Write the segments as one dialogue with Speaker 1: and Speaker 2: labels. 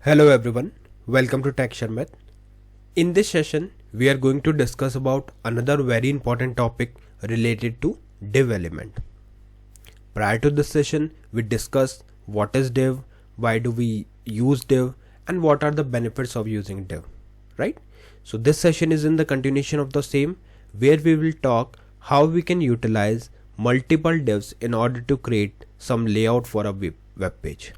Speaker 1: Hello everyone, welcome to Tech Sharmit. In this session, we are going to discuss about another very important topic related to div element. Prior to this session, we discussed what is div, why do we use div, and what are the benefits of using div, right? So this session is in the continuation of the same, where we will talk how we can utilize multiple divs in order to create some layout for a web page.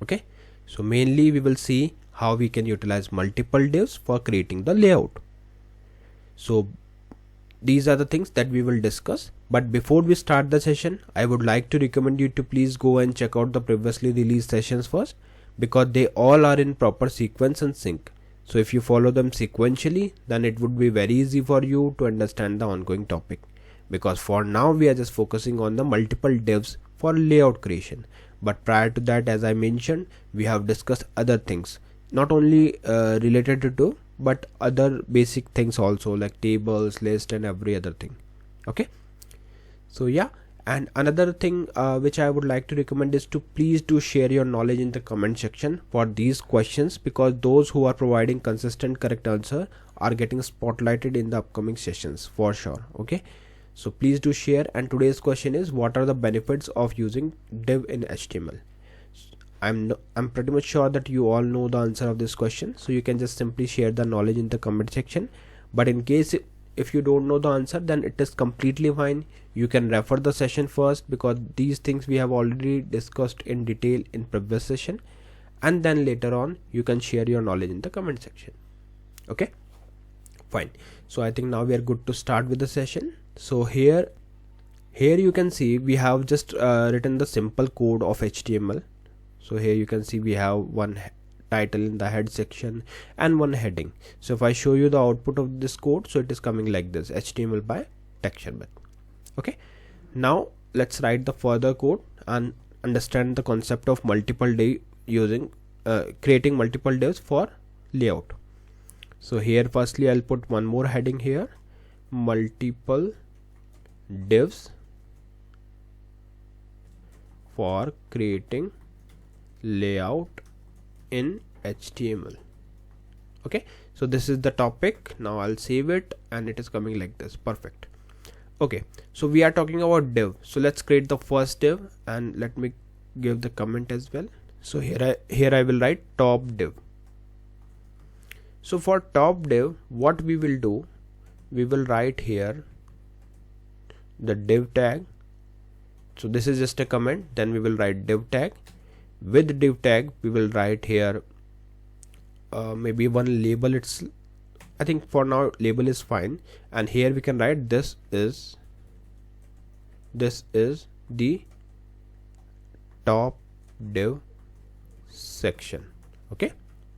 Speaker 1: Okay. So mainly we will see how we can utilize multiple divs for creating the layout. So these are the things that we will discuss. But before we start the session, I would like to recommend you to please go and check out the previously released sessions first, because they all are in proper sequence and sync. So if you follow them sequentially, then it would be very easy for you to understand the ongoing topic. Because for now we are just focusing on the multiple divs for layout creation. But prior to that, as I mentioned, we have discussed other things, not only related to div, but other basic things also, like tables, list, and every other thing. Okay. So yeah, and another thing which I would like to recommend is to please do share your knowledge in the comment section for these questions, because those who are providing consistent correct answer are getting spotlighted in the upcoming sessions for sure. Okay. So please do share. And today's question is, what are the benefits of using div in HTML? I'm pretty much sure that you all know the answer of this question, so you can just simply share the knowledge in the comment section. But in case if you don't know the answer, then it is completely fine. You can refer the session first, because these things we have already discussed in detail in previous session, and then later on you can share your knowledge in the comment section. Okay, fine. So I think now we are good to start with the session. So here you can see we have just written the simple code of HTML. So here you can see we have one title in the head section and one heading. So if I show you the output of this code, so it is coming like this: HTML by Tech Sharmit. Okay, now let's write the further code and understand the concept of multiple div using creating multiple divs for layout. So here firstly I'll put one more heading here: multiple divs for creating layout in HTML. Okay, so this is the topic. Now I'll save it and it is coming like this. Perfect. Okay, so we are talking about div. So let's create the first div, and let me give the comment as well. So here I will write top div. So for top div, what we will do, we will write here the div tag. So this is just a comment. Then we will write div tag. With div tag we will write here maybe one label. I think for now label is fine, and here we can write this is the top div section. Okay,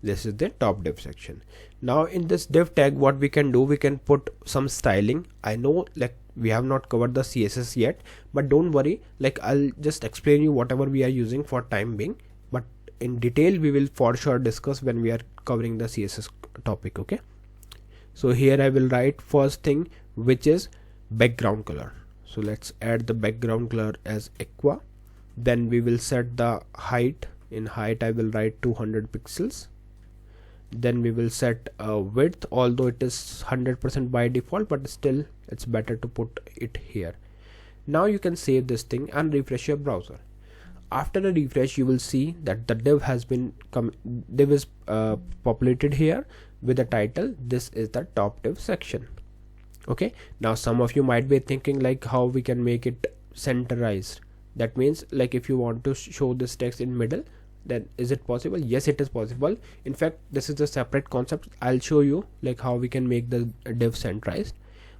Speaker 1: this is the top div section. Now in this div tag, what we can do, we can put some styling. I know, like, we have not covered the CSS yet, but don't worry, like, I'll just explain you whatever we are using for time being, but in detail we will for sure discuss when we are covering the CSS topic. Okay, so here I will write first thing, which is background color. So let's add the background color as aqua. Then we will set the height. In height I will write 200 pixels. Then we will set width, although it is 100% by default, but still it's better to put it here. Now you can save this thing and refresh your browser. After a refresh, you will see that the div has been div is populated here with the title, this is the top div section. Okay, now some of you might be thinking, like, how we can make it centerized. That means, like, if you want to show this text in middle, then is it possible? Yes, it is possible. In fact, this is a separate concept. I'll show you like how we can make the div centralized,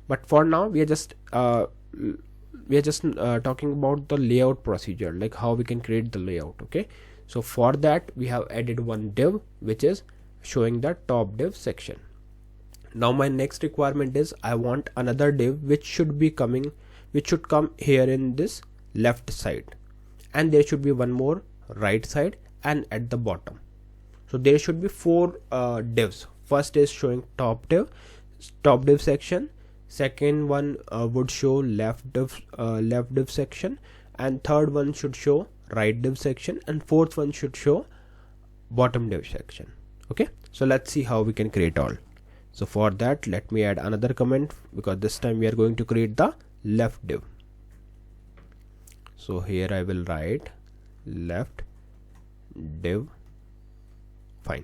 Speaker 1: but for now we are just talking about the layout procedure, like how we can create the layout. Okay, so for that we have added one div which is showing the top div section. Now my next requirement is, I want another div which should come here in this left side, and there should be one more right side and at the bottom. So there should be four divs. First is showing top div section. Second one would show left div section, and third one should show right div section, and fourth one should show bottom div section. Okay, so let's see how we can create all. So for that, let me add another comment, because this time we are going to create the left div. So here I will write left div. Fine,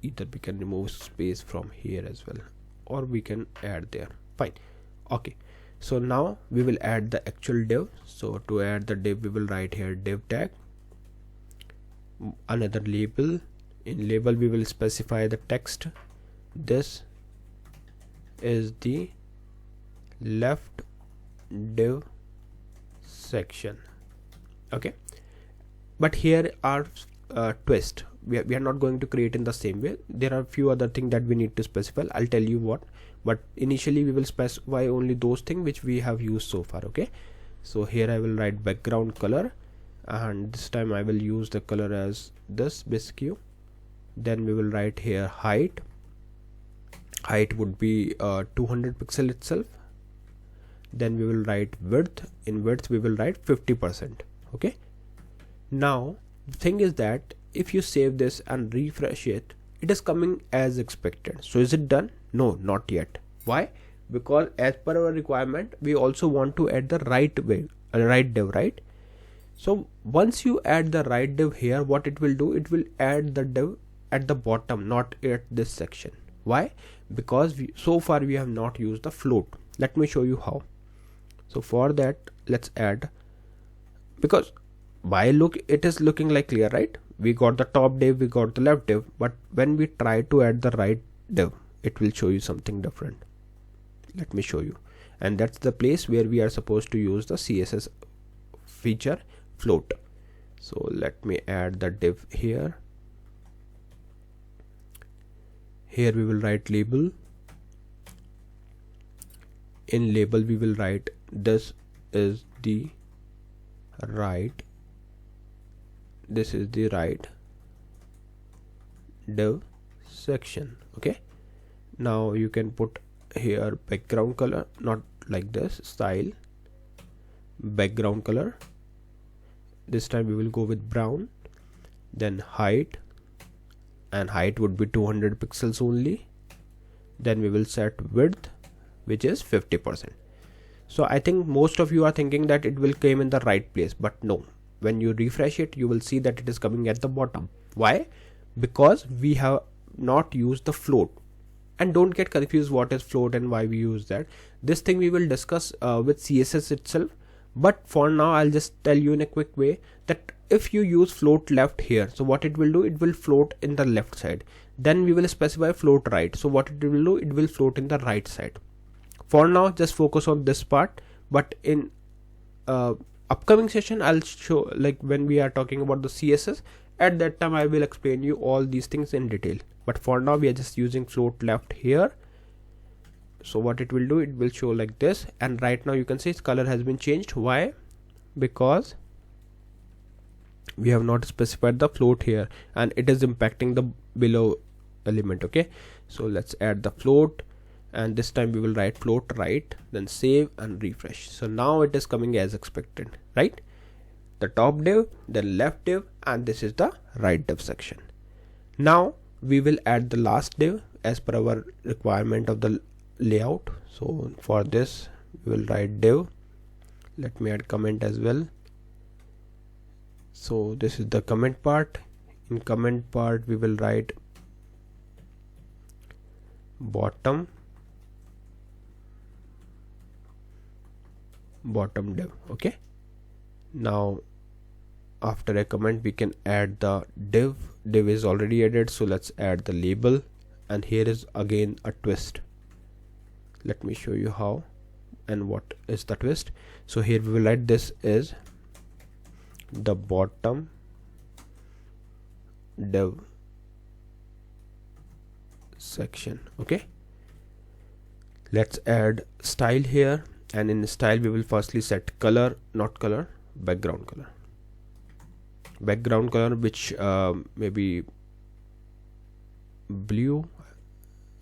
Speaker 1: either we can remove space from here as well, or we can add there. Fine. Okay, so now we will add the actual div. So to add the div, we will write here div tag, another label. In label we will specify the text. This is the left div section. Okay, but here are twist. We are not going to create in the same way. There are a few other things that we need to specify. I'll tell you what, but initially we will specify only those things which we have used so far. Okay, so here I will write background color, and this time I will use the color as this basic hue. Then we will write here height. Height would be 200 pixel itself. Then we will write width. In width we will write 50%. Okay, now the thing is that if you save this and refresh it, it is coming as expected. So is it done? No, not yet. Why? Because as per our requirement, we also want to add the right div, right? So once you add the right div here, what it will do, it will add the div at the bottom, not at this section. Why? Because so far we have not used the float. Let me show you how. So for that, let's add, because by look it is looking like clear, right? We got the top div, we got the left div, but when we try to add the right div, it will show you something different. Let me show you. And that's the place where we are supposed to use the CSS feature float. So let me add the div here. Here we will write label. In label we will write this is the right, this is the right div section. Okay, now you can put here background color, not like this, style background color. This time we will go with brown. Then height, and height would be 200 pixels only. Then we will set width, which is 50%. So I think most of you are thinking that it will come in the right place, but no, when you refresh it, you will see that it is coming at the bottom. Why? Because we have not used the float. And don't get confused what is float and why we use that. This thing we will discuss with CSS itself, but for now I'll just tell you in a quick way that if you use float left here, so what it will do, it will float in the left side. Then we will specify float right, so what it will do, it will float in the right side. For now just focus on this part, but in upcoming session I'll show, like when we are talking about the CSS, at that time I will explain you all these things in detail. But for now we are just using float left here. So what it will do, it will show like this, and right now you can see its color has been changed. Why? Because we have not specified the float here, and it is impacting the below element. Okay, so let's add the float, and this time we will write float right, then save and refresh. So now it is coming as expected, right? The top div, then left div, and this is the right div section. Now we will add the last div as per our requirement of the layout. So for this we will write div. Let me add comment as well. So this is the comment part. In comment part we will write bottom div. Okay, now after a comment we can add the div. Div is already added, so let's add the label, and here is again a twist. Let me show you how and what is the twist. So here we will write this is the bottom div section. Okay, let's add style here, and in style we will firstly set color, not color, background color. Background color which maybe blue.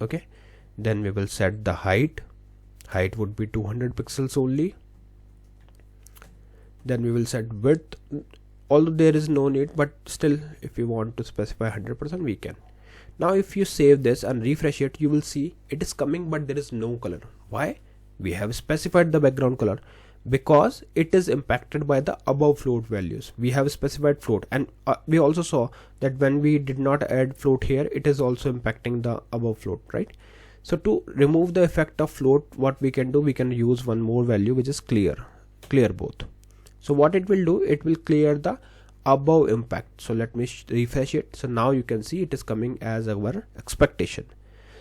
Speaker 1: Okay, then we will set the height. Height would be 200 pixels only. Then we will set width. although there is no need, but still if you want to specify 100% we can. Now if you save this and refresh it, you will see it is coming, but there is no color. Why? We have specified the background color because it is impacted by the above float values. We have specified float, and we also saw that when we did not add float here, it is also impacting the above float, right? So to remove the effect of float, what we can do, we can use one more value, which is clear both. So what it will do, it will clear the above impact. So let me refresh it. So now you can see it is coming as our expectation.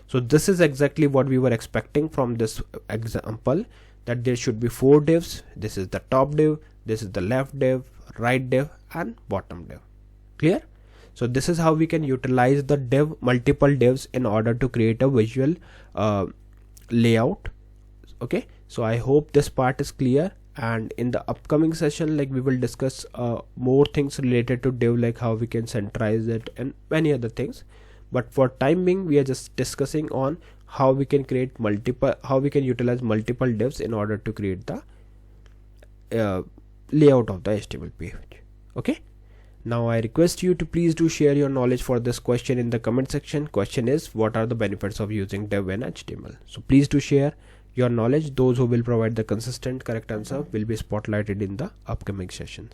Speaker 1: So this is exactly what we were expecting from this example, that there should be 4 divs. This is the top div, this is the left div, right div, and bottom div. Clear? So this is how we can utilize the multiple divs in order to create a visual layout. Okay, so I hope this part is clear, and in the upcoming session, like, we will discuss more things related to div, like how we can centralize it and many other things. But for time being, we are just discussing on how we can create how we can utilize multiple divs in order to create the layout of the HTML page. Okay, now I request you to please do share your knowledge for this question in the comment section. Question is, what are the benefits of using div in HTML? So please do share your knowledge. Those who will provide the consistent correct answer will be spotlighted in the upcoming sessions.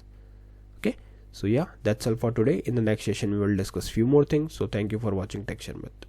Speaker 1: Okay, so yeah, that's all for today. In the next session we will discuss few more things. So thank you for watching Tech Sharmit.